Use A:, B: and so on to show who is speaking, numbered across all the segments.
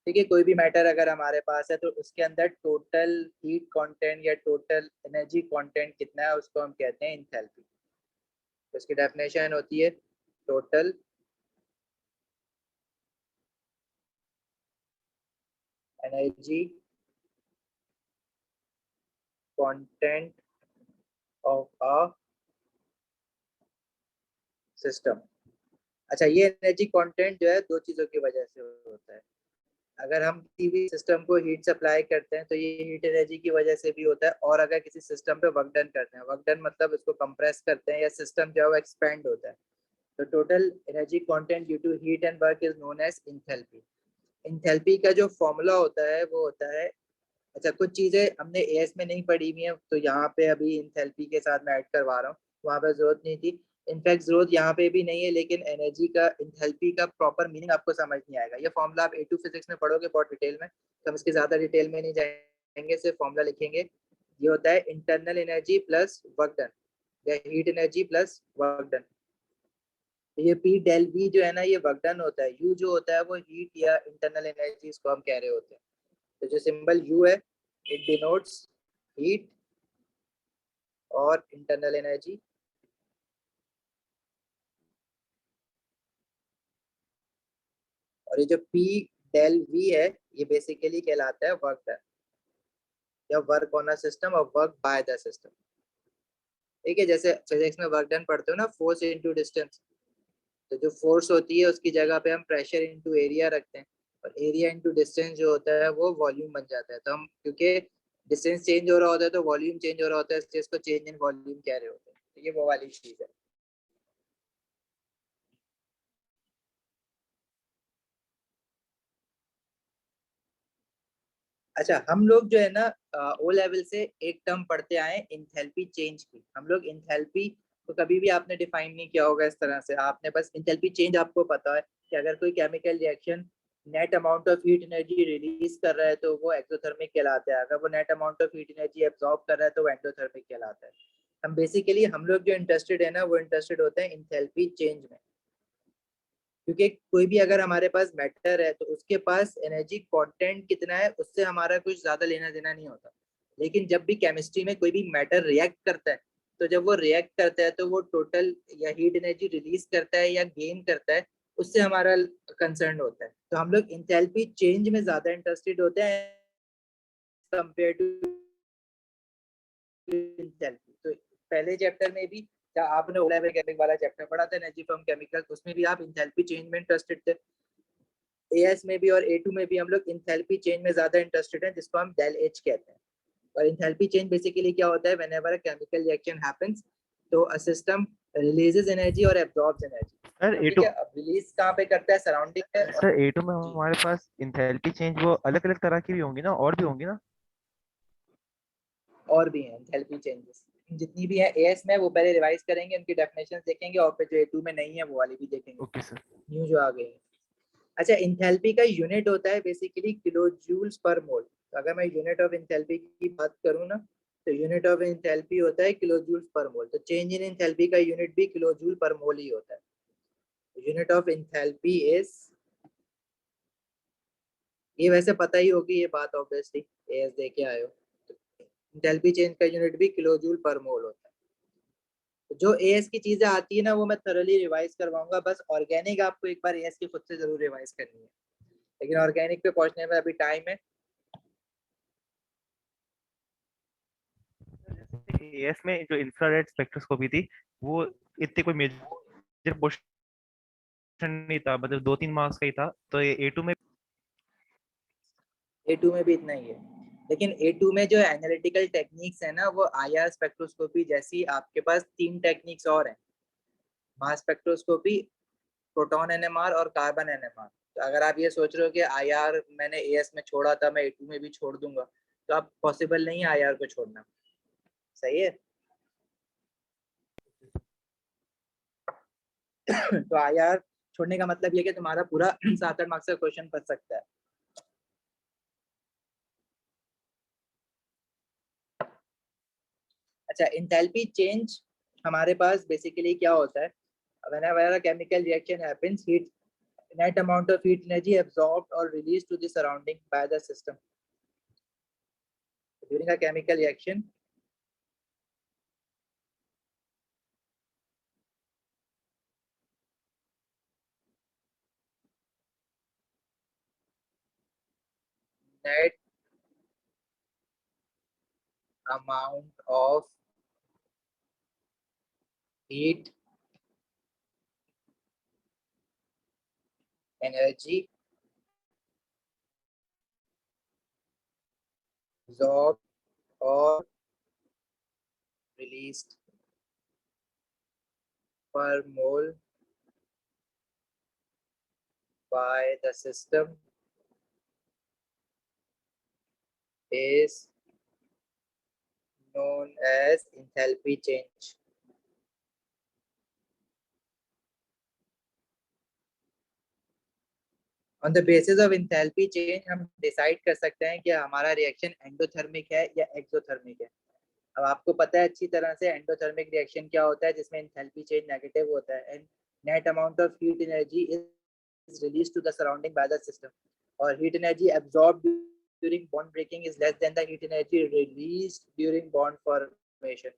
A: ठीक है, कोई भी मैटर अगर हमारे पास है तो उसके अंदर टोटल हीट कंटेंट या टोटल एनर्जी कंटेंट कितना है उसको हम कहते हैं इंथैल्पी। तो इसकी डेफिनेशन होती है total energy content of a system. अच्छा, ये एनर्जी कंटेंट जो है दो चीजों की वजह से होता है। अगर हम किसी भी सिस्टम को हीट सप्लाई करते हैं तो ये हीट एनर्जी की वजह से भी होता है, और अगर किसी सिस्टम पे वर्क डन करते हैं, वर्क डन मतलब इसको कंप्रेस करते हैं या सिस्टम जो है वो एक्सपेंड होता है, तो total energy content due to heat and work is known as enthalpy. Enthalpy का जो फॉर्मूला होता है वो होता है, अच्छा कुछ चीजें हमने एएस में नहीं पढ़ी हुई है तो यहाँ पे अभी इंथैल्पी के साथ मैं ऐड करवा रहा हूँ, वहां पे जरूरत नहीं थी। इनफैक्ट जरूरत यहाँ पे भी नहीं है, लेकिन एनर्जी का इंथैल्पी का प्रॉपर मीनिंग आपको समझ नहीं आएगा। ये फॉर्मूला आप A2 फिजिक्स में पढ़ोगे बहुत डिटेल में, तो हम इसके ज्यादा डिटेल में नहीं जाएंगे, सिर्फ फॉर्मूला लिखेंगे। ये होता है internal energy plus work done या heat energy plus work done. तो ये पी डेल वी जो है ना ये वर्क डन होता है, यू जो होता है वो हीट या इंटरनल एनर्जी इसको हम कह रहे होते हैं। तो जो सिंबल यू है इट डिनोट्स हीट और इंटरनल एनर्जी, और ये जो पी डेल वी है ये बेसिकली कहलाता है वर्क डन या वर्क ऑन अ सिस्टम और वर्क बाय द सिस्टम। ठीक है, जैसे फिजिक्स में वर्क डन पढ़ते हो ना, फोर्स इनटू डिस्टेंस, तो जो फोर्स होती है उसकी जगह पे हम प्रेशर इनटू एरिया रखते हैं, और एरिया इनटू डिस्टेंस जो होता है वो वॉल्यूम बन जाता है। तो हम क्योंकि डिस्टेंस चेंज हो रहा होता है तो वॉल्यूम चेंज हो रहा होता है, इसलिए इसको चेंज इन वॉल्यूम कह रहे होते हैं। तो ये वो वाली चीज है। अच्छा, हम लोग जो है ना ओ लेवल से एक टर्म पढ़ते आए इंथैल्पी चेंज की। हम लोग इंथैल्पी तो कभी भी आपने डिफाइन नहीं किया होगा इस तरह से, आपने बस इंथैल्पी चेंज आपको पता है कि अगर कोई chemical reaction net amount of heat energy release कर रहा है तो वो एक्सोथर्मिक कहलाता है, अगर वो net amount of heat energy absorb कर रहा है तो वो एंडोथर्मिक कहलाता है। हम बेसिकली हम लोग जो इंटरेस्टेड है ना वो इंटरेस्टेड होते हैं इंथैल्पी चेंज में, क्योंकि कोई भी अगर हमारे पास मैटर है तो उसके पास एनर्जी कंटेंट कितना है उससे हमारा कुछ ज्यादा लेना देना नहीं होता। लेकिन जब भी केमिस्ट्री में कोई भी मैटर रिएक्ट करता है, तो जब वो रिएक्ट करता है तो वो टोटल या हीट एनर्जी रिलीज करता है या गेन करता है, उससे हमारा कंसर्न होता है। तो हम लोग इंथैल्पी चेंज में ज्यादा इंटरेस्टेड होते हैं कंपेयर टू इंथैल्पी। तो पहले चैप्टर में भी क्या आपने ओ लेवल केमिक वाला चैप्टर पढ़ा था एनर्जी फ्रॉम केमिकल, उसमें भी आप इंथैल्पी चेंज में इंटरेस्टेड थे। एएस में भी और A2 में भी हम लोग इंथैल्पी चेंज में ज्यादा इंटरेस्टेड हैं, जिसको हम डेल एच कहते हैं। और इंथैल्पी चेंज बेसिकली क्या होता है, whenever a chemical reaction happens तो अ सिस्टम रिलीजेस एनर्जी और एब्जॉर्ब्स एनर्जी।
B: सर
A: ठीक
B: A2,
A: है, अब रिलीज कहाँ पे करता है, सराउंडिंग है।
B: सर A2 में
A: जी,
B: हमारे पास इंथैल्पी चेंज वो अलग अलग तरह की भी होंगी ना, और भी होंगी ना?
A: और भी हैं इंथैल्पी चेंजेस, जितनी भी है एएस में वो पहले रिवाइज करेंगे, उनकी डेफिनेशन देखेंगे, और फिर जो A2 में नहीं है वो वाली भी देखेंगे,
B: ओके सर।
A: न्यू जो आ गई है। अच्छा, इंथैल्पी का यूनिट होता है बेसिकली किलो जूल्स पर मोल। तो अगर मैं यूनिट ऑफ इंथैल्पी की बात करूँ ना, तो यूनिट ऑफ इंथैल्पी होता है किलो जूल्स पर मोल, तो चेंज इन इंथैल्पी का यूनिट भी किलो जूल पर मोल ही होता है। यूनिट ऑफ इंथैल्पी इज, ये वैसे पता ही होगी ये बात ऑब्वियसली, एएस दे के आए हो। इंथैल्पी चेंज का यूनिट भी किलो जूल पर मोल होता है। तो जो एएस की चीजें आती है ना वो मैं थोरली रिवाइज करवाऊंगा, बस ऑर्गेनिक आपको एक बार एएस की खुद से जरूर रिवाइज करनी है, लेकिन ऑर्गेनिक पे पहुंचने में अभी टाइम है।
B: एएस में जो इंफ्रारेड स्पेक्ट्रोस्कोपी थी वो इतनी कोई मेजर पोर्शन नहीं था, मतलब 2-3 मार्क्स का ही था। तो ये A2 में
A: A2 में भी इतना ही है, लेकिन A2 में जो एनालिटिकल टेक्निक्स है ना वो आईआर स्पेक्ट्रोस्कोपी जैसी आपके पास तीन टेक्निक्स और हैं, मास स्पेक्ट्रोस्कोपी, प्रोटॉन एनएमआर और कार्बन एनएमआर। तो अगर आप ये सोच रहे हो कि आईआर मैंने एएस में छोड़ा था मैं A2 में भी छोड़ दूंगा, तो आप पॉसिबल नहीं है आईआर को छोड़ना। सही है। तो आईआर छोड़ने का मतलब ये कि तुम्हारा पूरा 7-8 मार्क्स का क्वेश्चन बच सकता है। अच्छा, इंथैल्पी चेंज हमारे पास बेसिकली क्या होता है, whenever a chemical reaction happens heat net amount of heat energy absorbed or released to the surrounding by the system during a chemical reaction. Net amount of heat energy absorbed or released per mole by the system is known as enthalpy change. On the basis of enthalpy change हम decide कर सकते हैं कि हमारा reaction endothermic है या exothermic है। अब आपको पता है अच्छी तरह से एंडोथर्मिक रिएक्शन क्या होता है, जिसमें एंथैल्पी चेंज नेगेटिव होता है and net amount of heat energy is released to the surrounding by the system, और heat energy absorbed during bond breaking is less than the heat energy released during bond formation.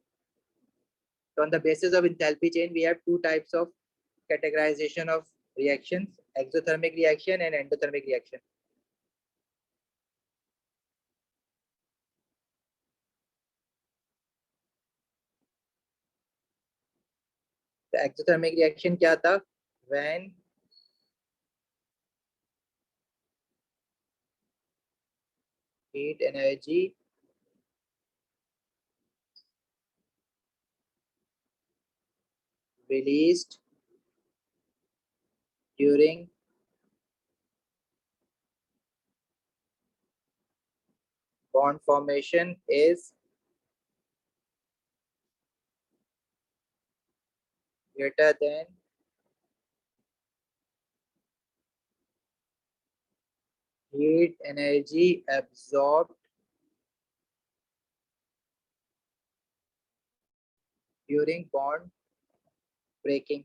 A: So on the basis of enthalpy change we have two types of categorization of reactions: exothermic reaction and endothermic reaction. तो exothermic reaction क्या था? When heat energy released during bond formation is greater than heat energy absorbed during bond breaking.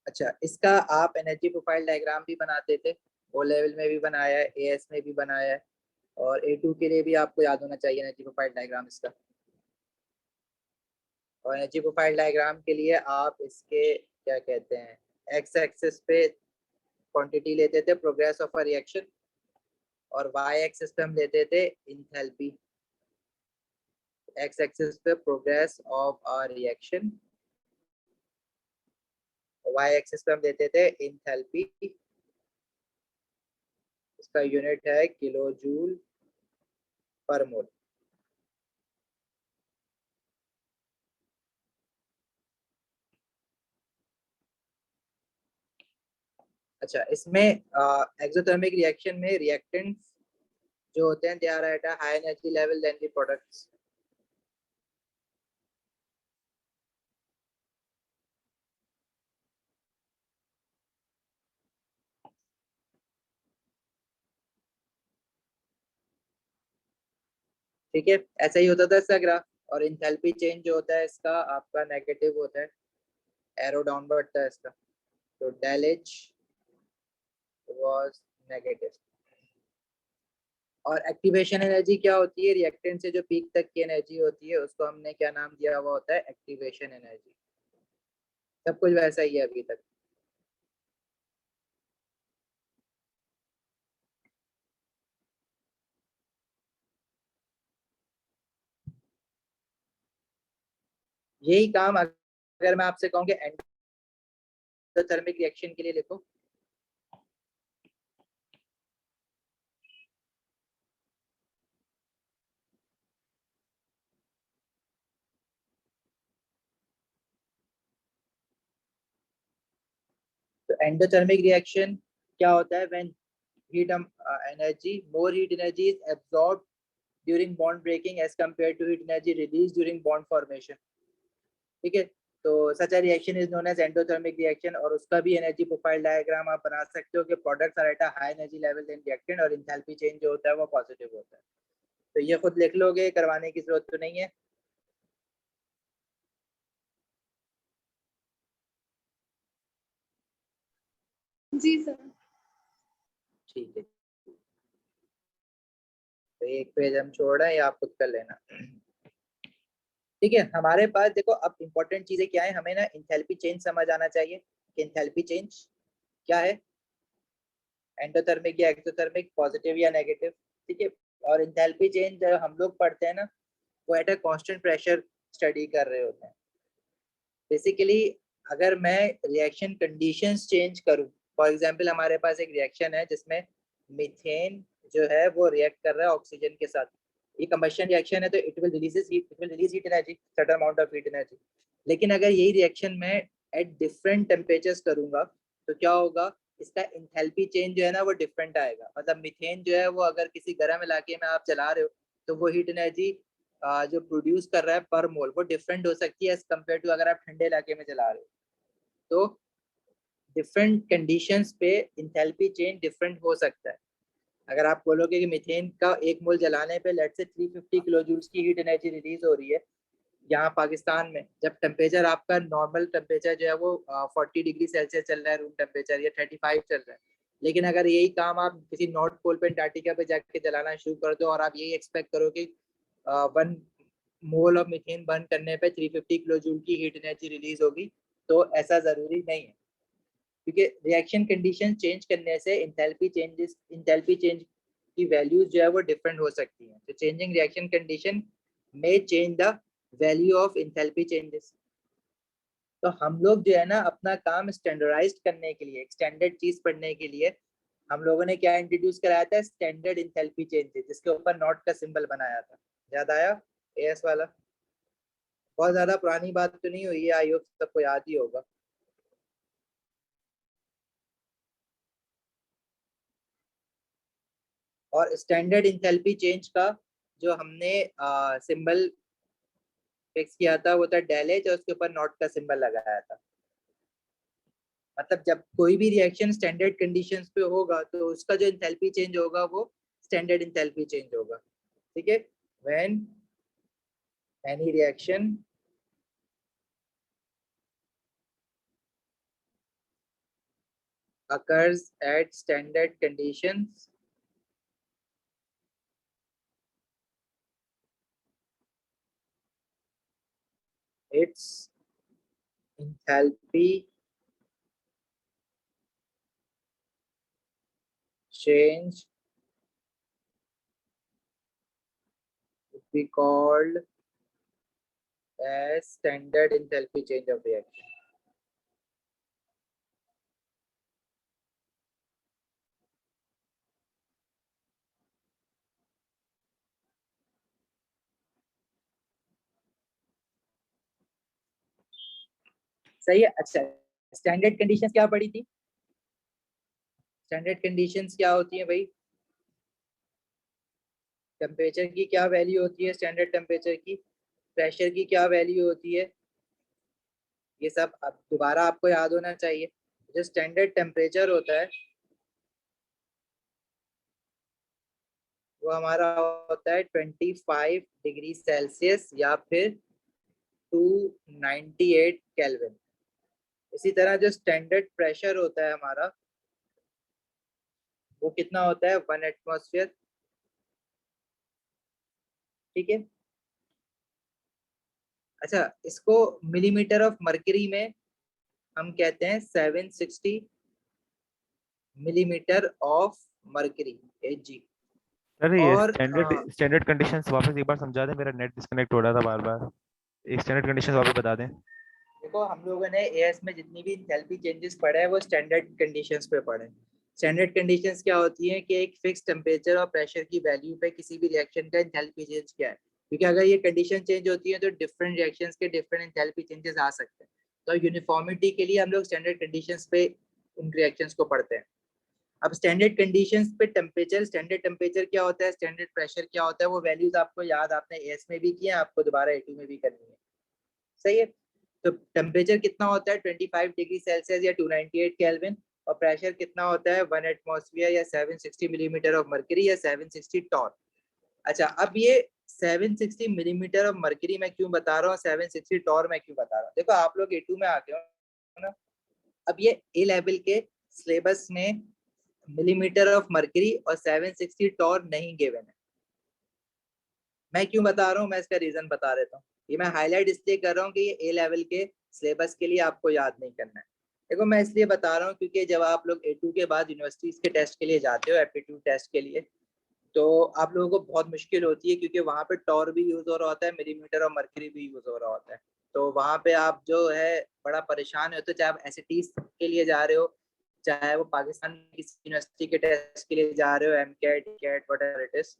A: अच्छा, इसका आप energy profile diagram भी बनाते थे, O level में भी बनाया है, एएस में भी बनाया है, और ए2 के लिए भी आपको याद होना चाहिए एनर्जी प्रोफाइल डायग्राम इसका। और एनर्जी प्रोफाइल डायग्राम के लिए आप इसके क्या कहते हैं, एक्स एक्सिस पे क्वांटिटी लेते थे प्रोग्रेस ऑफ अ रिएक्शन, और वाई एक्सिस पे हम लेते थे इंथैल्पी। एक्स एक्सिस पे progress of a reaction, Y axis पे हम देते थे इंथैल्पी, इसका यूनिट है किलो जूल पर मोल। अच्छा, इसमें एक्सोथर्मिक रिएक्शन में रिएक्टेंट्स जो होते हैं they are at a high energy level than the products. ठीक है, ऐसा ही होता था इसका ग्राफ, और इंथैल्पी चेंज जो होता है इसका आपका नेगेटिव होता है, एरो डाउनवर्ड था इसका, तो डेल एच वाज नेगेटिव। और एक्टिवेशन एनर्जी क्या होती है, रिएक्टेंट से जो पीक तक की एनर्जी होती है उसको हमने क्या नाम दिया हुआ होता है, एक्टिवेशन एनर्जी। सब कुछ वैसा ही है अभी तक। यही काम अगर मैं आपसे कहूँ कि एंडोथर्मिक रिएक्शन के लिए लिखो, तो एंडोथर्मिक रिएक्शन क्या होता है, when heat energy, more heat energy is absorbed during bond breaking as compared to heat energy released during bond formation. ठीक है, तो such a reaction is known as endothermic reaction, और उसका भी एनर्जी प्रोफाइल डायग्राम आप बना सकते हो कि products are at a high energy level than reactant, और एंथैल्पी चेंज जो होता है वो पॉजिटिव होता है। तो ये खुद लिख लोगे, करवाने की जरूरत तो नहीं है।
C: जी सर।
A: ठीक है, तो एक पेज हम छोड़ रहे हैं, आप खुद कर लेना। ठीक है, हमारे पास देखो अब इंपॉर्टेंट चीजें क्या है, हमें ना इंथैल्पी चेंज समझ आना चाहिए कि इंथैल्पी चेंज क्या है, एंडोथर्मिक या एक्सोथर्मिक, पॉजिटिव या नेगेटिव। ठीक है, और इंथैल्पी चेंज जब हम लोग पढ़ते हैं ना, वो at a constant pressure study कर रहे होते हैं। बेसिकली अगर मैं रिएक्शन कंडीशंस चेंज करूं, फॉर एग्जांपल हमारे पास एक रिएक्शन है जिसमें मीथेन जो है वो रिएक्ट कर रहा है ऑक्सीजन के साथ, ये कंबशन रिएक्शन है, तो it will release heat energy, certain amount of heat energy. लेकिन अगर यही रिएक्शन मैं एट डिफरेंट टेम्परेचर्स करूंगा तो क्या होगा, इसका इंथैल्पी चेंज जो है ना वो डिफरेंट आएगा। मतलब मीथेन जो है वो अगर किसी गर्म इलाके में आप जला रहे हो तो वो हीट एनर्जी जो प्रोड्यूस कर रहा है पर मोल वो डिफरेंट हो सकती है एज कम्पेयर टू अगर आप ठंडे इलाके में जला रहे हो। तो डिफरेंट कंडीशंस पे इंथैल्पी चेंज डिफरेंट हो सकता है। अगर आप बोलोगे कि मीथेन का एक मोल जलाने पे लेट से 350 किलो जूल्स की हीट एनर्जी रिलीज हो रही है यहाँ पाकिस्तान में, जब टेम्परेचर आपका नॉर्मल टेम्परेचर जो है वो 40 डिग्री सेल्सियस चल रहा है रूम टेम्परेचर, या 35 चल रहा है, लेकिन अगर यही काम आप किसी नॉर्थ पोल पे अंटार्कटिका पे जाके जलाना शुरू कर दो और आप यही एक्सपेक्ट करो कि 1 मोल ऑफ मीथेन बर्न करने पे 350 किलो जूल की हीट एनर्जी रिलीज होगी, तो ऐसा जरूरी नहीं है। क्योंकि रिएक्शन कंडीशन चेंज करने से इंथैल्पी चेंज की वैल्यूज जो है वो डिफरेंट हो सकती हैं। तो चेंजिंग रिएक्शन कंडीशन में change the value of enthalpy changes. तो हम लोग जो है ना अपना काम स्टैंडर्डाइज करने के लिए, एक स्टैंडर्ड चीज पढ़ने के लिए हम लोगों ने क्या इंट्रोड्यूस कराया था, स्टैंडर्ड इंथैल्पी चेंजेस, जिसके ऊपर नॉट का सिंबल बनाया था। याद आया एएस वाला? बहुत ज्यादा पुरानी बात तो नहीं हुई है, आई होप सबको याद ही होगा। और स्टैंडर्ड इंथैल्पी चेंज का जो हमने सिंबल फिक्स किया था वो था डेल एच, और उसके ऊपर नॉट का सिंबल लगाया था। मतलब जब कोई भी रिएक्शन स्टैंडर्ड कंडीशंस पे होगा तो उसका जो इंथैल्पी चेंज होगा वो स्टैंडर्ड इंथैल्पी चेंज होगा। ठीक है, when any reaction occurs at standard conditions, its enthalpy change would be called as standard enthalpy change of reaction. सही है। अच्छा, स्टैंडर्ड कंडीशंस क्या पड़ी थी? स्टैंडर्ड कंडीशंस क्या होती है भाई? टेम्परेचर की क्या वैल्यू होती है स्टैंडर्ड टेम्परेचर की, प्रेशर की क्या वैल्यू होती है, ये सब अब दोबारा आपको याद होना चाहिए। जो स्टैंडर्ड टेम्परेचर होता है वो हमारा होता है 25 डिग्री सेल्सियस या फिर 298 केल्विन। इसी तरह जो स्टैंडर्ड प्रेशर होता है हमारा वो कितना होता है, 1 एटमॉस्फेयर। ठीक है, अच्छा इसको मिलीमीटर ऑफ मर्करी में हम कहते हैं 760 मिलीमीटर ऑफ मर्करी, एजी।
B: अरे ये
A: और
B: स्टैंडर्ड कंडीशंस वापस एक बार समझा दें, मेरा नेट डिस्कनेक्ट हो रहा था बार बार। स्टैंडर्ड कंडीशंस वापस बता दें।
A: देखो हम लोगों ने एएस में जितनी भी एंथैल्पी चेंजेस पढ़े हैं वो स्टैंडर्ड कंडीशंस पे पढ़े। स्टैंडर्ड कंडीशंस क्या होती है कि एक फिक्स टेम्परेचर और प्रेशर की वैल्यू पे किसी भी रिएक्शन का एंथैल्पी चेंज क्या है, क्योंकि अगर ये कंडीशन चेंज होती है तो डिफरेंट रिएक्शंस के डिफरेंट एंथैल्पी चेंजेस आ सकते हैं। तो यूनिफॉर्मिटी के लिए हम लोग स्टैंडर्ड कंडीशंस पे उन रिएक्शंस को पढ़ते हैं। अब स्टैंडर्ड कंडीशंस पे टेम्परेचर, स्टैंडर्ड टेम्परेचर क्या होता है, स्टैंडर्ड प्रेशर क्या होता है, वो वैल्यूज आपको याद, आपने एएस में भी किया, आपको दोबारा ए2 में भी करनी है। सही है, तो टेम्परेचर कितना होता है 25 डिग्री सेल्सियस या 298 केल्विन, और प्रेशर कितना होता है 1 एटमॉस्फेयर या 760 मिलीमीटर ऑफ मर्करी या 760 टॉर। अच्छा, अब ये 760 मिलीमीटर ऑफ मर्करी मैं क्यों बता रहा हूँ, 760 टॉर मैं क्यों बता रहा हूँ? देखो आप लोग A2 में आ गए हो ना, अब ये A लेवल के सिलेबस में मिलीमीटर ऑफ मर्करी और 760 टॉर नहीं गिवन है। मैं क्यों बता रहा हूँ, मैं इसका रीजन बता देता हूँ। ये मैं हाईलाइट इसलिए कर रहा हूँ कि ये A लेवल के सिलेबस के लिए आपको याद नहीं करना है। देखो मैं इसलिए बता रहा हूँ क्योंकि जब आप लोग A2 के बाद यूनिवर्सिटीज के टेस्ट के लिए जाते हो, एप्टीट्यूड टेस्ट के लिए, तो आप लोगों को बहुत मुश्किल होती है क्योंकि वहां पे टॉर भी यूज हो रहा होता है, मिलीमीटर और मर्करी भी यूज हो रहा होता है। तो वहां पे आप जो है बड़ा परेशान होते हो, चाहे आप एसएटीज के लिए जा रहे हो, चाहे वो पाकिस्तान की किसी यूनिवर्सिटी के टेस्ट के लिए जा रहे हो, MCAT CAT whatever it is.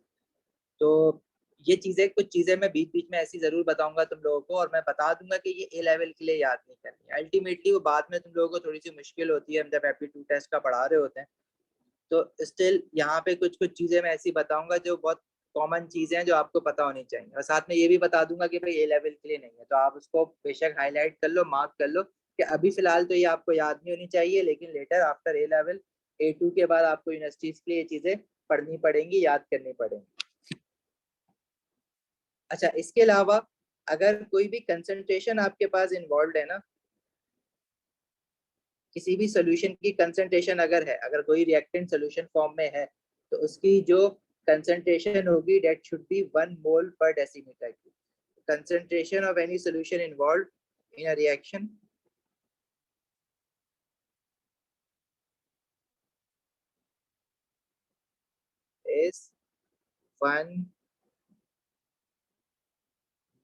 A: तो ये चीजें, कुछ चीजें मैं बीच बीच में ऐसी जरूर बताऊंगा तुम लोगों को, और मैं बता दूंगा कि ये ए लेवल के लिए याद नहीं करनी। अल्टीमेटली वो बाद में तुम लोगों को थोड़ी सी मुश्किल होती है, हम जब एप्टीट्यूड टेस्ट का पढ़ा रहे होते हैं। तो स्टिल यहाँ पे कुछ कुछ चीजें मैं ऐसी बताऊंगा जो बहुत कॉमन चीजें हैं जो आपको पता होनी चाहिए, और साथ में ये भी बता दूंगा कि भाई ए लेवल के लिए नहीं है, तो आप उसको बेशक हाईलाइट कर लो, मार्क कर लो कि अभी फिलहाल तो ये आपको याद नहीं होनी चाहिए, लेकिन letter after a level A2 के बाद आपको यूनिवर्सिटीज के लिए ये चीजें पढ़नी पड़ेंगी, याद करनी पड़ेंगी। अच्छा, इसके अलावा अगर कोई भी कंसंट्रेशन आपके पास इन्वॉल्व है ना, किसी भी सोल्यूशन की कंसंट्रेशन अगर है, अगर कोई रिएक्टेंट सोल्यूशन फॉर्म में है, तो उसकी जो कंसंट्रेशन होगी दैट शुड बी 1 मोल पर decimetre cube. Concentration of any solution involve in a reaction is 1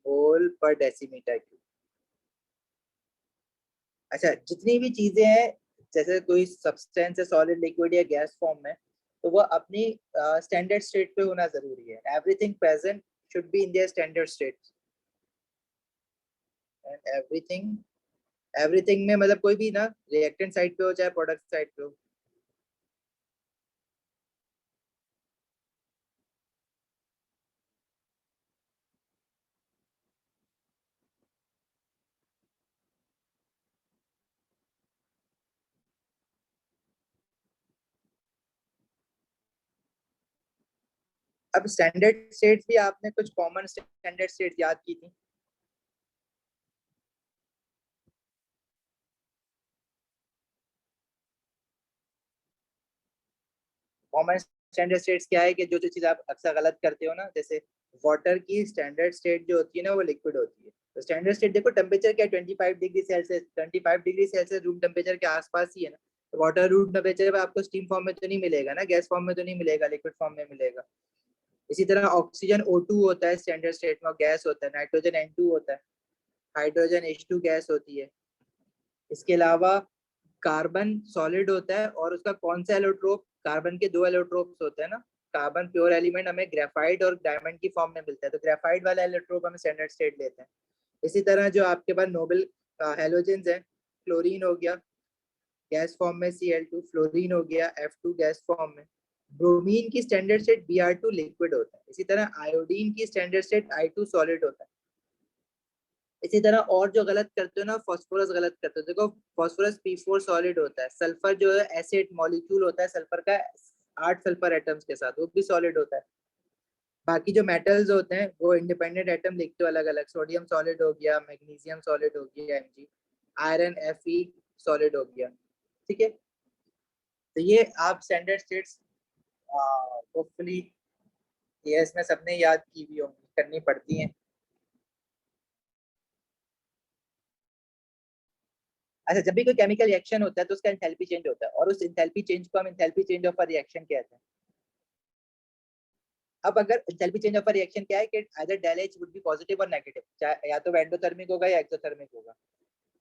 A: मोल पर डेसीमीटर क्यूब। अच्छा, जितनी भी चीजें हैं, जैसे कोई सब्सटेंस है सॉलिड लिक्विड या गैस फॉर्म में, तो वो अपनी स्टैंडर्ड स्टेट पे होना जरूरी है। Everything present should be in their standard state, and everything, everything में मतलब कोई भी ना, रिएक्टेंट साइड पे हो चाहे प्रोडक्ट साइड पे हो। अब स्टैंडर्ड स्टेट्स भी आपने कुछ कॉमन स्टैंडर्ड स्टेट्स याद की थी। कॉमन स्टैंडर्ड स्टेट्स क्या है कि जो जो चीज आप अक्सर गलत करते हो ना, जैसे वाटर की स्टैंडर्ड स्टेट जो होती है ना वो लिक्विड होती है। तो स्टैंडर्ड स्टेट देखो, टेम्परेचर क्या, 25 degree Celsius, 25 degree Celsius room temperature के आसपास ही है ना। तो वाटर रूम टेम्परेचर पे आपको स्टीम फॉर्म में तो नहीं मिलेगा ना, गैस फॉर्म में तो नहीं मिलेगा, लिक्विड फॉर्म में मिलेगा। इसी तरह ऑक्सीजन O2 होता है स्टैंडर्ड स्टेट में, गैस होता है। नाइट्रोजन N2 होता है, हाइड्रोजन H2 गैस होती है। इसके अलावा कार्बन सॉलिड होता है, और उसका कौन सा एलोट्रोप, कार्बन के 2 एलोट्रोप्स होते हैं ना। कार्बन प्योर एलिमेंट हमें ग्रेफाइट और डायमंड की फॉर्म में मिलता है, तो ग्रेफाइट वाला एलोट्रोप हम स्टैंडर्ड स्टेट लेते हैं। इसी तरह जो आपके पास नोबल हेलोजेंस है, क्लोरीन हो गया गैस फॉर्म में Cl2, फ्लोरीन हो गया F2 गैस फॉर्म में। ब्रोमीन की स्टैंडर्ड स्टेट Br2 लिक्विड होता है। इसी तरह आयोडीन की स्टैंडर्ड स्टेट I2 सॉलिड होता है। इसी तरह और जो गलत करते हो ना, फास्फोरस गलत करते हो। देखो फास्फोरस P4 सॉलिड होता है। सल्फर जो है एसिड मॉलिक्यूल होता है सल्फर का, 8 सल्फर एटम्स के साथ, वो भी सॉलिड होता है। बाकी जो मेटल्स होते हैं वो इंडिपेंडेंट एटम लिखते हो अलग अलग, सोडियम सॉलिड हो गया, मैग्नीशियम सॉलिड हो गया Mg, आयरन Fe सॉलिड हो गया। ठीक है, तो ये आप स्टैंडर्ड स्टेट्स होपफुली ये इसमें सबने याद की हुई होंगी, करनी पड़ती हैं। अच्छा, जब भी कोई केमिकल रिएक्शन होता है तो उसका एंथैल्पी चेंज होता है, और उस एंथैल्पी चेंज को हम enthalpy change of a reaction कहते हैं। अब अगर enthalpy change of a reaction क्या है कि either del H would be positive और नेगेटिव, चाहे या तो एंडोथर्मिक होगा या एक्सोथर्मिक होगा।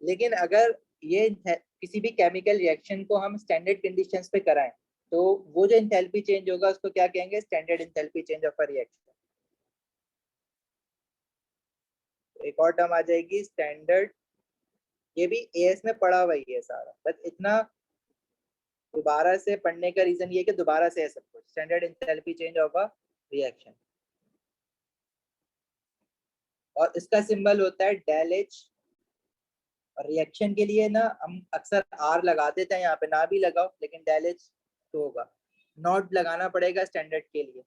A: लेकिन अगर ये किसी भी केमिकल रिएक्शन को हम स्टैंडर्ड कंडीशंस पे कराएं, तो वो जो एंथैल्पी चेंज होगा उसको क्या कहेंगे, standard enthalpy change of a reaction. एक और टर्म आ जाएगी स्टैंडर्ड, ये भी एएस में पढ़ा हुआ ही है सारा, बस इतना दोबारा से पढ़ने का रीजन ये है कि दोबारा से है सब कुछ। Standard enthalpy change of a reaction, और इसका सिंबल होता है डेल एच। और रिएक्शन के लिए ना हम अक्सर आर लगा देते हैं, यहाँ पे ना भी लगाओ लेकिन डेल एच तो होगा। नॉट लगाना पड़ेगा स्टैंडर्ड के लिए।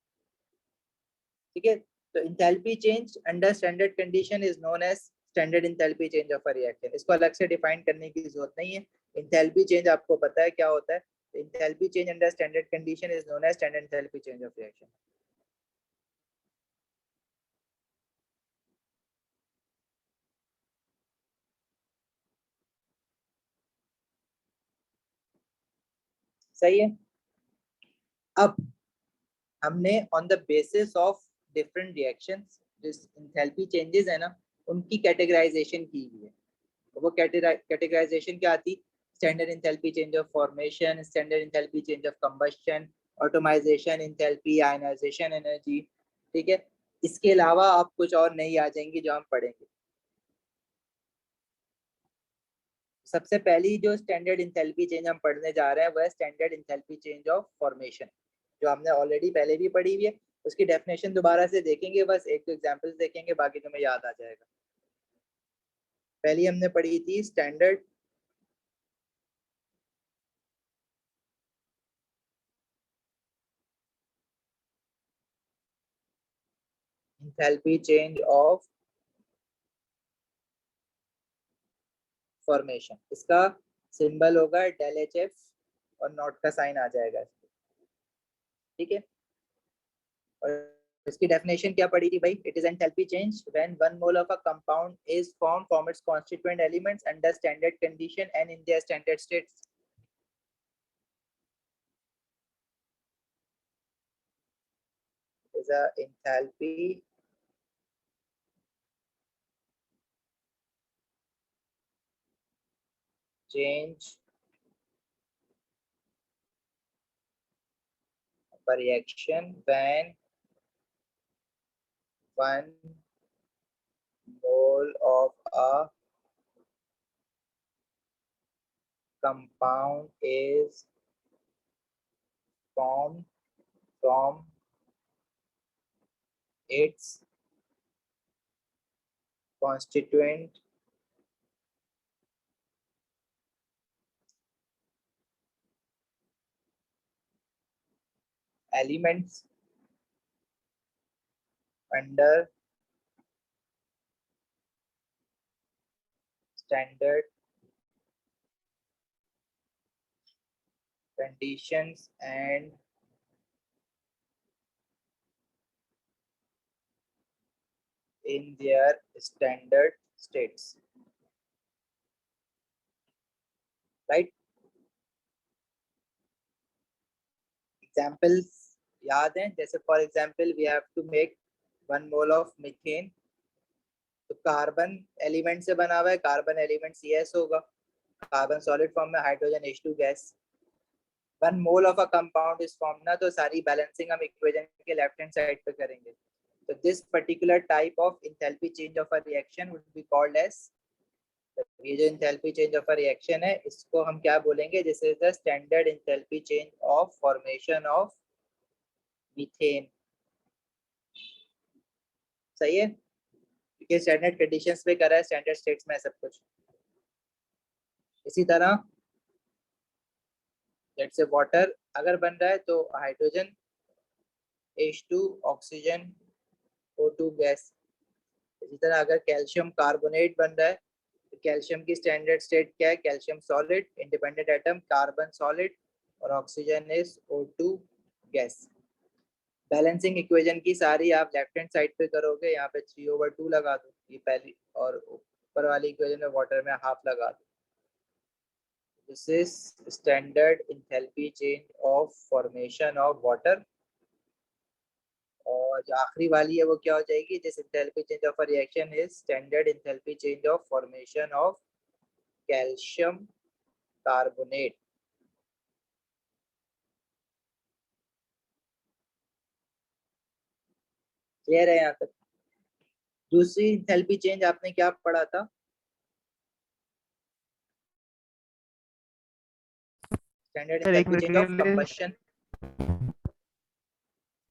A: ठीक है, तो enthalpy change under standard condition is known as standard enthalpy change of a reaction. इसको अलग से डिफाइन करने की जरूरत नहीं है, इंथैल्पी चेंज आपको पता है क्या होता है। Enthalpy change under standard condition is known as standard enthalpy change of reaction. सही है। अब हमने on the basis of different reactions जिस इंथैल्पी चेंजेस है ना, उनकी कैटेगराइजेशन की हुई है। तो वो कैटेगराइजेशन क्या आती, standard enthalpy change of formation, standard enthalpy change of combustion, atomisation enthalpy, ionisation energy. ठीक है, इसके अलावा आप कुछ और नहीं आ जाएंगी जो हम पढ़ेंगे। सबसे पहली जो स्टैंडर्ड इंथैल्पी चेंज हम पढ़ने जा रहे हैं वह standard enthalpy change of formation, जो हमने ऑलरेडी पहले भी पढ़ी हुई है। उसकी डेफिनेशन दोबारा से देखेंगे, बस एक दो एग्जांपल्स देखेंगे, बाकी तुम्हें याद आ जाएगा। पहली हमने पढ़ी थी standard enthalpy change of formation. इसका सिंबल होगा डेल एच एफ और नॉट का साइन आ जाएगा इसको। ठीक है, और इसकी डेफिनेशन क्या पड़ी थी भाई, it is enthalpy change when 1 mole of a compound is form from its constituent elements under standard condition and in their standard states. is a enthalpy change of a reaction when 1 mole of a compound is formed from its constituent elements under standard conditions and in their standard states, right? Examples याद हैं, जैसे for example we have to make 1 mole of methane, तो carbon element से बना हुआ है, carbon element CS होगा, carbon solid form में, hydrogen H2 gas. 1 mole of a compound is form ना, तो सारी बैलेंसिंग हम इक्वेशन के लेफ्ट हैंड साइड पे करेंगे। तो this particular type of enthalpy change of a reaction would be called as, ये जो enthalpy change of a reaction है इसको हम क्या बोलेंगे, this is the standard enthalpy change of formation of methane. सही है, क्योंकि स्टैंडर्ड कंडीशंस पे करा है, स्टैंडर्ड स्टेट्स में सब कुछ। इसी तरह लेट्स से वाटर अगर बन रहा है तो hydrogen H2 oxygen O2 gas. इसी तरह अगर कैल्शियम कार्बोनेट बन रहा है तो कैल्शियम की स्टैंडर्ड स्टेट क्या है, calcium solid, independent atom, carbon solid और oxygen is O2 gas. Balancing equation की सारी आप लेफ्ट हैंड साइड पे करोगे, यहाँ पे 3/2 लगा दो ये पहली, और ऊपर वाली इक्वेशन में वाटर में हाफ लगा दो। This is standard enthalpy change of formation of water. और जो आखिरी वाली है वो क्या हो जाएगी, this enthalpy change of a reaction is standard enthalpy change of formation of calcium carbonate. Clear है यहाँ तक? दूसरी इंथैल्पी चेंज आपने क्या पढ़ा था, स्टैंडर्ड
B: सर एक
A: इंथैल्पी
B: मिनट
A: चेंज
B: के
A: ऑफ
B: लिए,
A: कंबशन।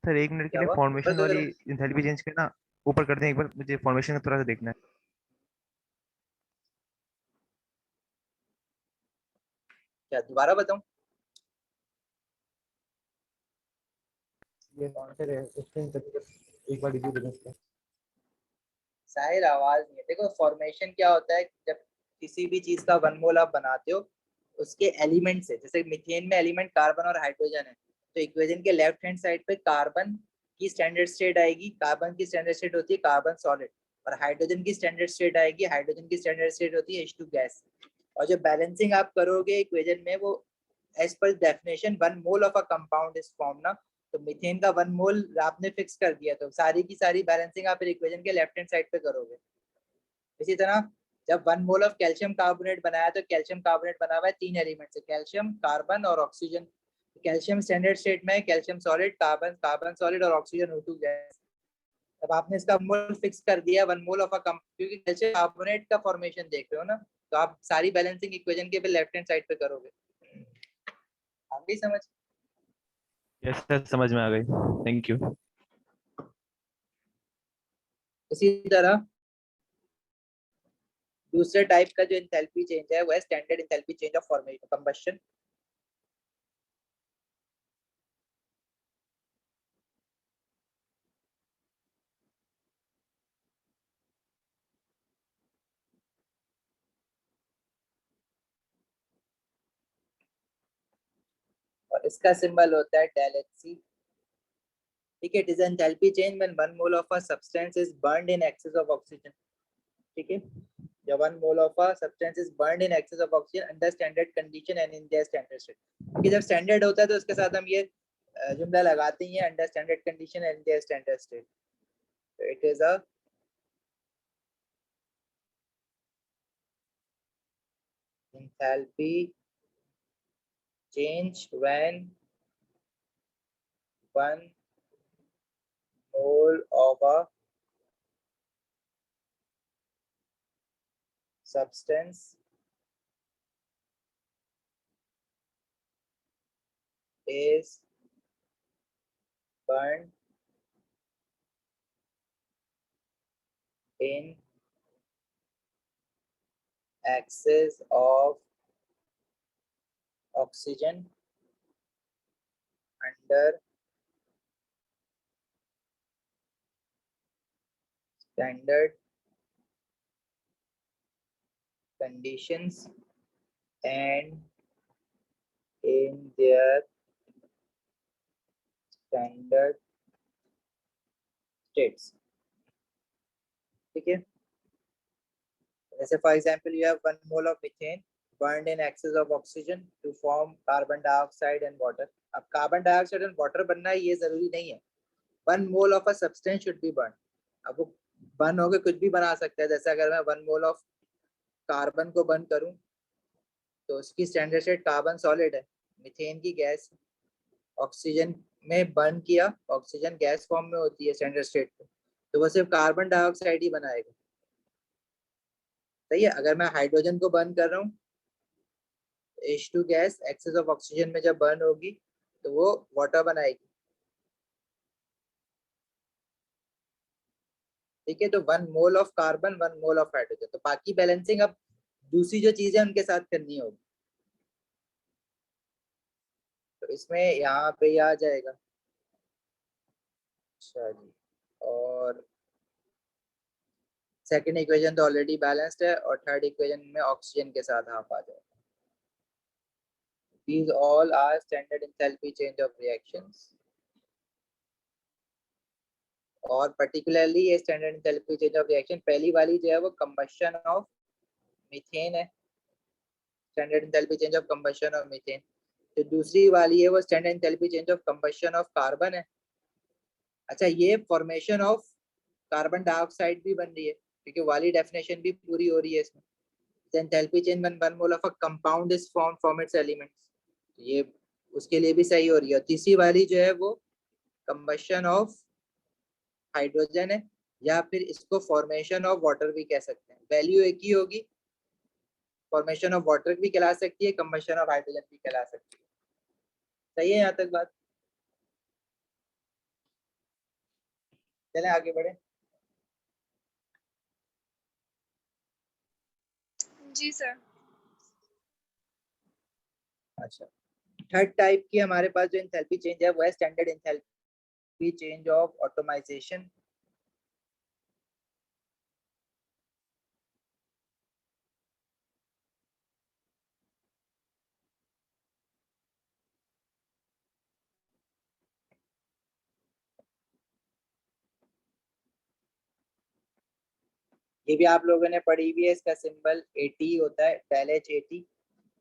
B: सर एक मिनट के
A: क्या
B: लिए
A: हुआ, ऊपर
B: फॉर्मेशन
A: तो
B: वाली
A: जरा,
B: इंथैल्पी चेंज करना ऊपर कर दें एक बार, मुझे फॉर्मेशन का थोड़ा सा देखना है।
A: क्या दोबारा बताऊं, ये कौन से
B: एक बार रिव्यू देना इसका।
A: साहिल आवाज नहीं है। देखो फॉर्मेशन क्या होता है, जब किसी भी चीज का वन मोल आप बनाते हो उसके एलिमेंट से, जैसे मीथेन में एलिमेंट कार्बन और हाइड्रोजन है, तो इक्वेशन के लेफ्ट हैंड साइड पे कार्बन की स्टैंडर्ड स्टेट आएगी, कार्बन की स्टैंडर्ड स्टेट होती है कार्बन सॉलिड, और हाइड्रोजन की स्टैंडर्ड स्टेट आएगी, हाइड्रोजन की स्टैंडर्ड स्टेट होती है H2 गैस। और जो बैलेंसिंग आप करोगे इक्वेशन में, वो as per definition one mole of a compound is form ना, तो मीथेन का वन मोल आपने फिक्स कर दिया, तो सारी की सारी बैलेंसिंग आप इक्वेशन के लेफ्ट हैंड साइड पे करोगे। इसी तरह जब one mole of calcium carbonate बनाया, तो कैल्शियम कार्बोनेट बना हुआ है 3 एलिमेंट से, कैल्शियम, कार्बन और ऑक्सीजन। कैल्शियम स्टैंडर्ड स्टेट में calcium solid, carbon carbon solid और ऑक्सीजन O2 गैस। तब आपने इसका मोल फिक्स कर दिया वन मोल ऑफ अ क्योंकि कैल्शियम कार्बोनेट का फॉर्मेशन देख रहे हो ना, तो आप सारी बैलेंसिंग इक्वेशन के लेफ्ट हैंड साइड पे करोगे। आ गई समझ?
B: यस सर, समझ में आ गई, थैंक यू।
A: इसी तरह दूसरे टाइप का जो एंथैल्पी चेंज है वो है standard enthalpy change of formation combustion. और इसका सिंबल होता है डेल HC। ठीक है, it is enthalpy change when one mole of a substance is burned in excess of oxygen. ठीक है, जब one mole of a substance is burned in excess of oxygen under standard condition and in their standard state. क्योंकि जब standard होता है तो उसके साथ हम ये जुमला लगाते ही हैं, under standard condition and their standard state. तो it is a enthalpy change when one mole of a substance is burned in excess of oxygen under standard conditions and in their standard states। ठीक है, जैसे for example you have 1 mole of methane burned in excess of oxygen to form carbon dioxide and water। अब carbon dioxide और water बनना है ये जरूरी नहीं है, 1 mole of a substance should be burn. अब वो बर्न होकर कुछ भी बना सकता है, जैसे अगर मैं 1 मोल ऑफ कार्बन को बर्न करूं तो उसकी स्टैंडर्ड स्टेट कार्बन सॉलिड है, मीथेन की गैस, ऑक्सीजन में बर्न किया, ऑक्सीजन गैस फॉर्म में होती है स्टैंडर्ड स्टेट पे, तो वो सिर्फ कार्बन डाइऑक्साइड ही बनाएगा। सही है, अगर मैं हाइड्रोजन को बर्न कर रहा हूँ, H2 gas access of oxygen में जब बर्न होगी तो वो वाटर बनाएगी। ठीक है, तो 1 mole of carbon 1 mole of hydrogen, तो बाकी बैलेंसिंग अब दूसरी जो चीजें उनके साथ करनी होगी। तो इसमें यहाँ पे आ जाएगा। अच्छा जी, और सेकंड इक्वेशन तो ऑलरेडी बैलेंस्ड है, और थर्ड इक्वेशन में ऑक्सीजन के साथ हाफ आ जाएगा। These all are standard enthalpy change of reactions। और पर्टिकुलरली ये standard enthalpy change of reaction पहली वाली जो है वो कंबशन ऑफ मीथेन है, standard enthalpy change of combustion of methane. जो दूसरी वाली है वो standard enthalpy change of combustion of carbon है। अच्छा, ये फॉर्मेशन ऑफ कार्बन डाइऑक्साइड भी बन रही है, क्योंकि वाली डेफिनेशन भी पूरी हो रही है इसमें। Enthalpy change when 1 mole of a compound is form from its elements, ये उसके लिए भी सही हो रही है। और तीसरी वाली जो है वो कंबशन ऑफ हाइड्रोजन है, या फिर इसको फॉर्मेशन ऑफ वाटर भी कह सकते हैं, वैल्यू एक ही होगी, फॉर्मेशन ऑफ वाटर भी कहला सकती है, कंबशन ऑफ हाइड्रोजन भी कहला सकती है। सही है यहाँ तक बात? चलें आगे बढ़े।
C: जी सर।
A: अच्छा, थर्ड टाइप की हमारे पास जो एंथैल्पी चेंज है वो है standard enthalpy change of automisation. ये भी आप लोगों ने पढ़ी हुई है, इसका सिंबल AT होता है, del H AT।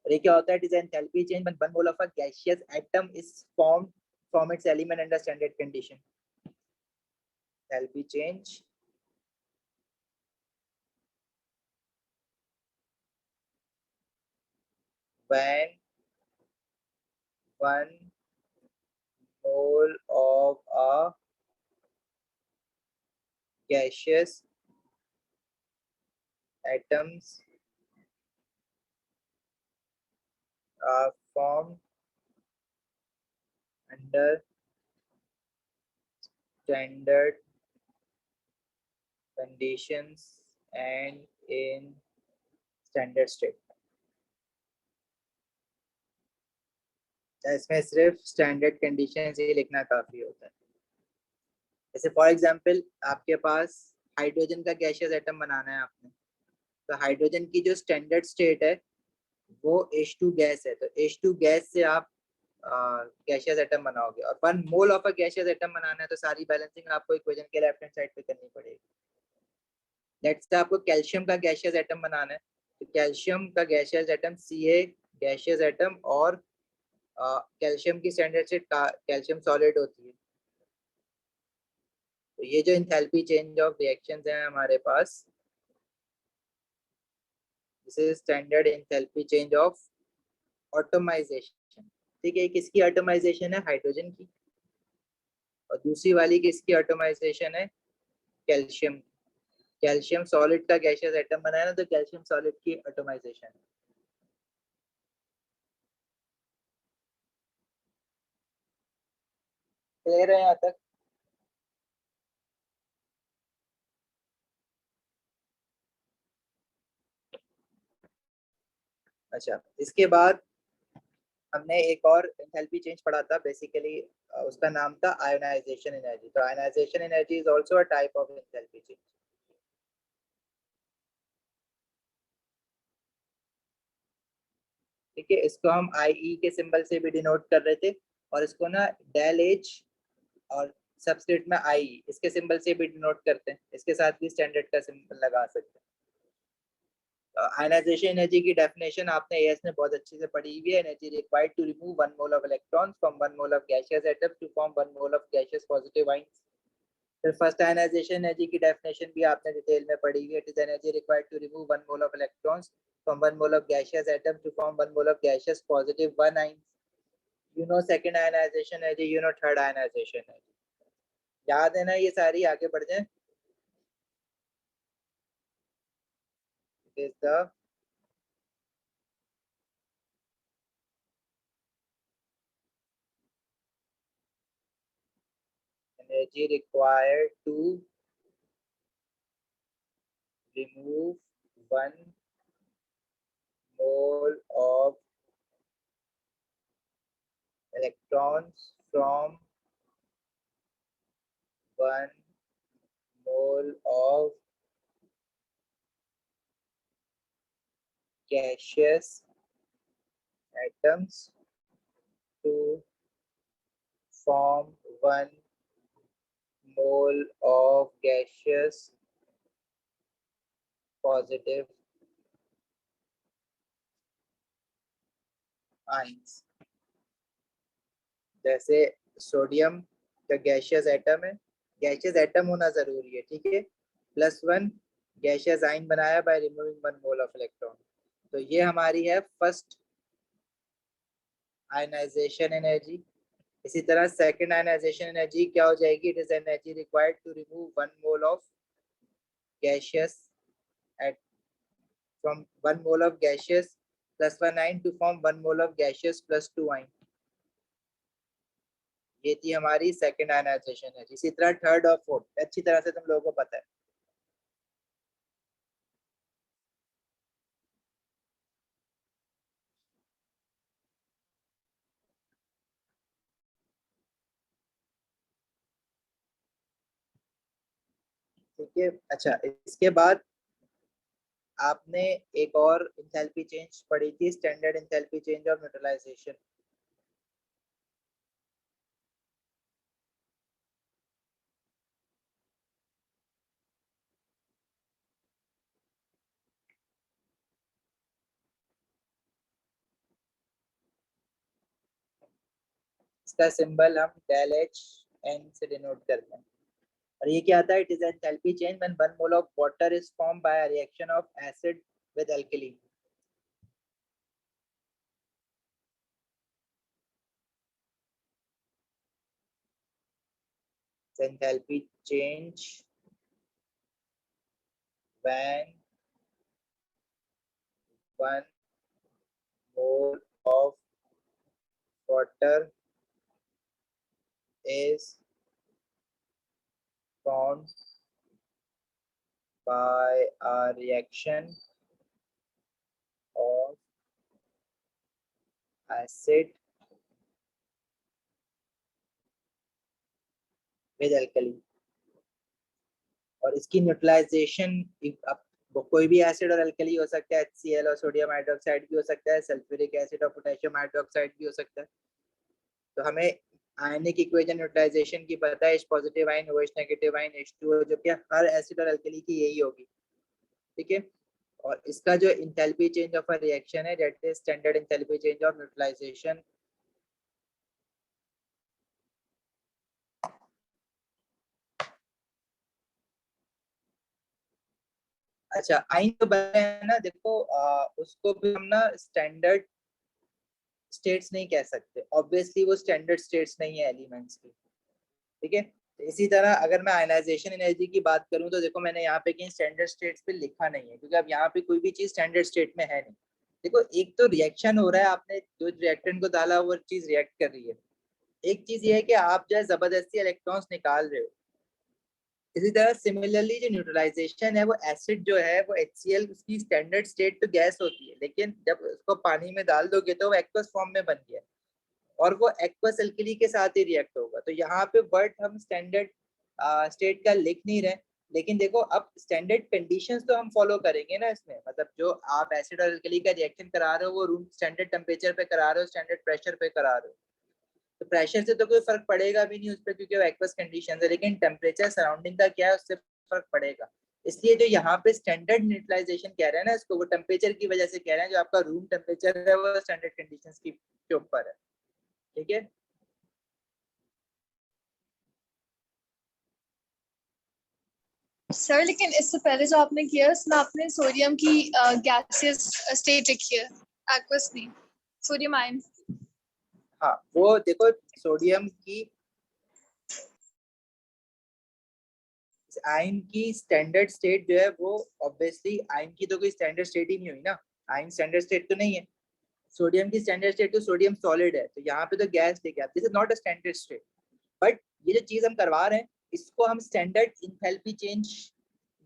A: और ये क्या होता है? It is enthalpy change when one mole of a gaseous atom is formed from its element under standard condition. Enthalpy change when one mole of a gaseous atoms are formed under standard conditions and in standard state। इसमें सिर्फ standard condition ही लिखना काफी होता है। जैसे for example आपके पास hydrogen का gaseous atom बनाना है आपने, तो हाइड्रोजन की जो स्टैंडर्ड स्टेट है वो H2 गैस है, तो H2 गैस से आप गैसियस एटम बनाओगे। और 1 mole of a gaseous atom बनाना है तो सारी बैलेंसिंग आपको इक्वेशन के लेफ्ट हैंड साइड पे करनी पड़ेगी। लेट्स से आपको कैल्शियम का गैसियस एटम बनाना है, तो कैल्शियम का gaseous atom Ca gaseous atom, और कैल्शियम की स्टैंडर्ड स्टेट कैल्शियम सॉलिड होती है। तो ये जो एंथैल्पी चेंज ऑफ रिएक्शंस हैं हमारे पास, this is standard enthalpy change of atomization. ठीक है, किसकी ऑटोमाइजेशन है? हाइड्रोजन की। और दूसरी वाली किसकी ऑटोमाइजेशन है? कैल्शियम। कैल्शियम सॉलिड का गैसियस एटम बनाया ना, तो कैल्शियम सॉलिड की ऑटोमाइजेशन। क्लियर है यहाँ तक? अच्छा, इसके बाद हमने एक और एंथैल्पी चेंज पढ़ा था बेसिकली, उसका नाम था आयोनाइजेशन एनर्जी। तो ionisation energy is also a type of enthalpy change. ठीक है, इसको हम IE के सिंबल से भी डिनोट कर रहे थे, और इसको ना डेल H और सबस्क्रिप्ट में IE इसके सिंबल से भी डिनोट करते हैं। इसके साथ भी स्टैंडर्ड का सिंबल लगा सकते हैं। आयनाइजेशन एनर्जी की डेफिनेशन आपने AS में बहुत अच्छे से पढ़ी हुई है। Energy required to remove 1 mole of electrons from 1 mole of gaseous atom to form 1 mole of gaseous positive ions. फिर फर्स्ट आयनाइजेशन एनर्जी की डेफिनेशन भी आपने डिटेल में पढ़ी हुई है। It is energy required to remove 1 mole of electrons from 1 mole of gaseous atom to form 1 mole of gaseous positive 1 ions. You know second ionisation energy, you know third ionisation energy. याद है ना ये सारी? आगे बढ़ जाए। It is the energy required to remove 1 mole of electrons from 1 mole of gaseous atoms to form 1 mole of gaseous positive ions। जैसे sodium का गैसियस एटम है, गैसियस एटम होना जरूरी है, ठीक है, +1 गैसियस आयन बनाया by removing 1 mole of electron. तो ये हमारी है फर्स्ट आयनाइजेशन एनर्जी। इसी तरह सेकंड आयनाइजेशन एनर्जी क्या हो जाएगी? It is energy required to remove 1 mole of gaseous at from 1 mole of gaseous +1 ion to form 1 mole of gaseous +2 ion. ये थी हमारी सेकंड आयनाइजेशन एनर्जी। इसी तरह थर्ड और फोर्थ अच्छी तरह से तुम लोगों को पता है। ठीक है, अच्छा, इसके बाद आपने एक और एंथैल्पी चेंज पढ़ी थी, standard enthalpy change of neutralization. इसका सिंबल हम डेल एच एन से डिनोट करते हैं। और ये क्या आता है? It is enthalpy change when 1 mole of water is formed by a reaction of acid with alkali. Enthalpy change when 1 mole of water is formed by a reaction of acid with alkali। और इसकी neutralisation कोई भी acid और alkali हो सकता है, HCl और sodium hydroxide भी हो सकता है, सल्फ्यूरिक एसिड और पोटेशियम हाइड्रोक्साइड भी हो सकता है। तो हमें आयनिक इक्वेशन न्यूट्रलाइजेशन की पता है, H positive ion, OH negative ion, H2O, जो कि हर एसिड और अल्कली की यही होगी, ठीक है। और इसका जो enthalpy change of a reaction है, that is standard enthalpy change of neutralization. अच्छा, आइन तो बने हैं ना, देखो उसको भी हम ना स्टैंडर्ड स्टेट्स नहीं कह सकते, ऑब्वियसली वो स्टैंडर्ड स्टेट्स नहीं है एलिमेंट्स की, ठीक है। तो इसी तरह अगर मैं आयनाइजेशन एनर्जी की बात करूं तो देखो मैंने यहाँ पे कहीं स्टैंडर्ड स्टेट्स पे लिखा नहीं है, क्योंकि अब यहाँ पे कोई भी चीज स्टैंडर्ड स्टेट में है नहीं। देखो एक तो रिएक्शन हो रहा है, आपने जो रिएक्टेंट को डाला वो चीज रिएक्ट कर रही है। एक चीज ये है कि आप जो है जबरदस्ती इलेक्ट्रॉन्स निकाल रहे हो। इसी तरह सिमिलरली जो न्यूट्रलाइजेशन है, वो एसिड जो है वो HCl, उसकी स्टैंडर्ड स्टेट तो गैस होती है, लेकिन जब उसको पानी में डाल दोगे तो वो एक्वस फॉर्म में बन गया और वो एक्वस अल्कली के साथ ही रिएक्ट होगा। तो यहाँ पे वर्ड हम स्टैंडर्ड स्टेट का लिख नहीं रहे, लेकिन देखो अब स्टैंडर्ड कंडीशंस तो हम फॉलो करेंगे ना इसमें। मतलब जो आप एसिड और अल्कली का रिएक्शन करा रहे हो वो रूम स्टैंडर्ड टेम्परेचर पे करा रहे हो, स्टैंडर्ड प्रेशर पे करा रहे हो, तो प्रेशर से तो कोई फर्क पड़ेगा भी नहीं उस पर, क्योंकि वो एक्वस कंडीशन है। लेकिन टेम्परेचर सराउंडिंग का क्या है, उससे फर्क पड़ेगा। इसलिए जो यहाँ पे स्टैंडर्ड न्यूट्रलाइजेशन कह रहे हैं ना, इसको वो टेम्परेचर की वजह से कह रहे हैं, जो आपका रूम टेम्परेचर है वो स्टैंडर्ड कंडीशंस के ऊपर है, ठीक है।
C: सर लेकिन इससे पहले जो आपने किया उसमें आपने सोडियम की गैसियस स्टेट लिखी है, एक्वस नहीं, सोडियम आयन।
A: हाँ वो देखो सोडियम की आयन की स्टैंडर्ड स्टेट जो है वो ऑब्वियसली आयन की तो कोई स्टैंडर्ड स्टेट ही नहीं हुई ना, आयन स्टैंडर्ड स्टेट तो नहीं है। सोडियम की स्टैंडर्ड स्टेट तो सोडियम सॉलिड है, तो यहाँ पे तो गैस लेके आप, this is not a standard state. But ये जो चीज हम करवा रहे हैं इसको हम स्टैंडर्ड इंथैल्पी चेंज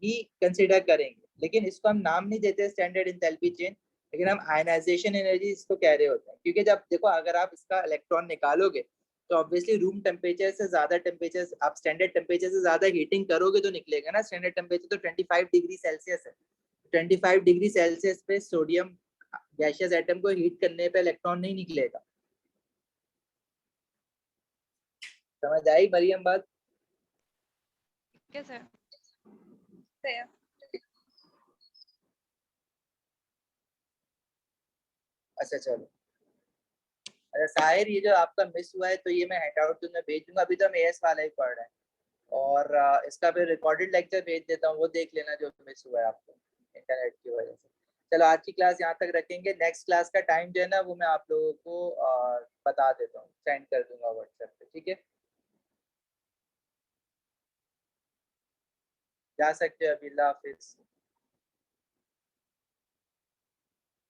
A: ही कंसीडर करेंगे, लेकिन इसको हम नाम नहीं देते स्टैंडर्ड इंथैल्पी चेंज, लेकिन हम आयनाइजेशन एनर्जी इसको कह रहे होते हैं। क्योंकि जब देखो अगर आप इसका इलेक्ट्रॉन निकालोगे तो ऑब्वियसली रूम टेम्परेचर से ज्यादा टेम्परेचर, आप स्टैंडर्ड टेम्परेचर से ज्यादा हीटिंग करोगे तो निकलेगा ना। स्टैंडर्ड टेम्परेचर तो 25 डिग्री सेल्सियस है, 25 डिग्री सेल्सियस पे सोडियम गैसियस एटम को हीट करने पे इलेक्ट्रॉन नहीं निकलेगा। समझ आई मरियम बात?
C: क्या सर? सर
A: अच्छा चलो। अच्छा साहिर, ये जो आपका मिस हुआ है तो ये मैं हैंडआउट तुम्हें भेज दूंगा, अभी तो हम एएस वाला ही पढ़ रहे हैं। और इसका फिर रिकॉर्डेड लेक्चर भेज देता हूँ, वो देख लेना जो मिस हुआ है आपको इंटरनेट की वजह से। चलो आज की क्लास यहाँ तक रखेंगे, नेक्स्ट क्लास का टाइम जो है ना वो मैं आप लोगों को बता देता हूँ, सेंड कर दूंगा व्हाट्सएप पे, ठीक है। जा सकते हो अभी, अल्लाह हाफिज।